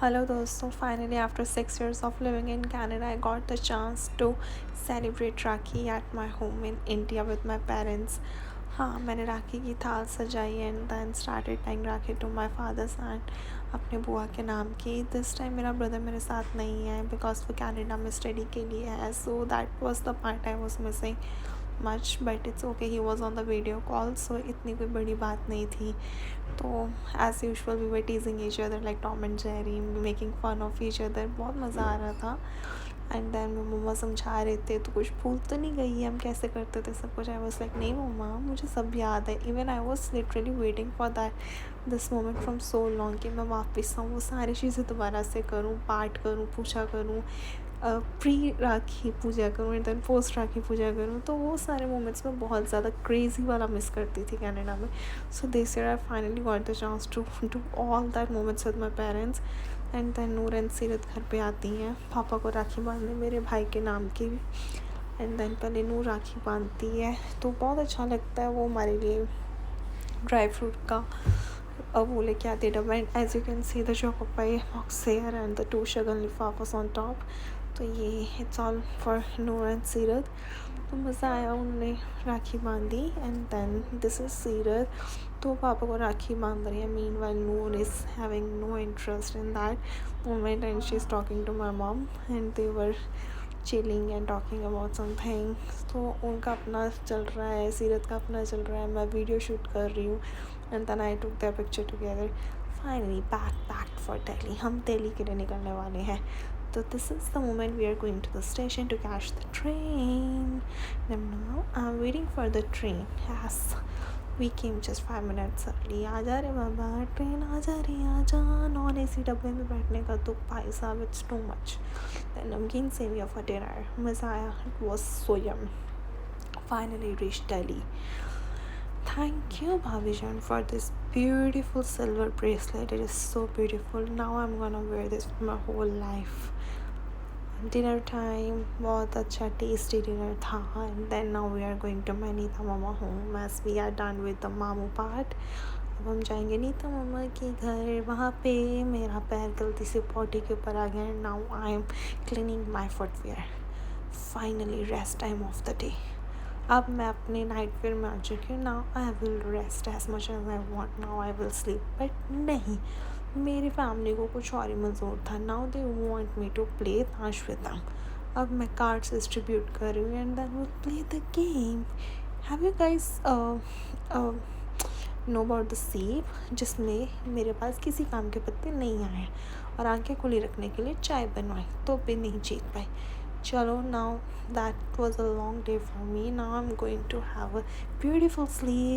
Hello दोस्तों, finally after 6 years of living in Canada, I got the chance to celebrate Rakhi at my home in India with my parents. हाँ, मैंने राखी की थाल सजाई and then started tying rakhi to my fathers and अपने बुआ के नाम की. दिस टाइम मेरा ब्रदर मेरे साथ नहीं है बिकॉज वो कनाडा में स्टडी के लिए है, so that was the part I was missing much, but it's okay. He was on the video call, so इतनी कोई बड़ी बात नहीं थी. तो as usual we were teasing each other like Tom and Jerry, making fun of each other. बहुत मज़ा आ रहा था. एंड देन मम्मा समझा रहे थे तो कुछ भूल तो नहीं गई है, हम कैसे करते थे सब कुछ. आई वॉज लाइक नहीं मम्मा, मुझे सब याद है. Even I was literally waiting for that this moment from so long कि मैं वापस आऊँ, वो सारी चीज़ें दोबारा से करूँ, पाठ करूँ, पूजा करूँ, प्री राखी पूजा करूँ एंड देन पोस्ट राखी पूजा करूँ. तो वो सारे मोमेंट्स में बहुत ज़्यादा क्रेज़ी वाला मिस करती थी कनाडा में. So this year I finally got the chance to do all that moments with my parents. And then Noor and Seerat घर पे आती हैं पापा को राखी बांधने मेरे भाई के नाम की. एंड देन पहले नूर राखी बांधती है तो बहुत अच्छा लगता है. वो हमारे लिए ड्राई फ्रूट का वो लेके आती है डब्बा. And as you can see the chocolate box here and the 2 sugar lifafas on top. तो ये it's all for Noor and सीरत. तो मज़ा आया, उन्होंने राखी बांधी. एंड देन दिस इज़ सीरत, तो पापा को राखी बांध रही है. Meanwhile Noor is having no interest in that moment and she is talking to my mom and they were chilling and talking about something. तो उनका अपना चल रहा है, सीरत का अपना चल रहा है, मैं वीडियो शूट कर रही हूँ. And then I took the picture together. Finally back for Delhi. हम दिल्ली के लिए निकलने वाले हैं. So this is the moment we are going to the station to catch the train. And now I'm waiting for the train. Yes, we came just 5 minutes early. आ जा रहे बाबा, train आ जा रही, आ जा. नॉन AC डब्बे में बैठने का तो भाई साहब it's too much. Then नमकीन सेविया for dinner. मज़ा आया. It was so yum. Finally reached Delhi. Thank you Bhabijan for this beautiful silver bracelet. It is so beautiful. Now I'm gonna wear this for my whole life. Dinner time, बहुत अच्छा tasty dinner था. And then now we are going to my Nita mama home as we are done with the मामू part. अब हम जाएंगे नीता मामा के घर. वहाँ पे मेरा पैर गलती से पॉटी के ऊपर आ गया. Now I am cleaning my footwear. Finally rest time of the day. अब मैं अपने नाइट वेयर में आ चुकी हूँ. Now I will rest as much as I want. Now I will sleep. But नहीं, मेरी फैमिली को कुछ और ही मंजूर था. Now they want me to play ताश विद देम. अब मैं कार्ड्स डिस्ट्रीब्यूट कर रही हूँ and then will play the game. Have you guys know about the सेब, जिसमें मेरे पास किसी काम के पत्ते नहीं आए और आंखें खुली रखने के लिए चाय बनवाई तो भी नहीं जीत पाई. Chalo, now that was a long day for me. Now I'm going to have a beautiful sleep.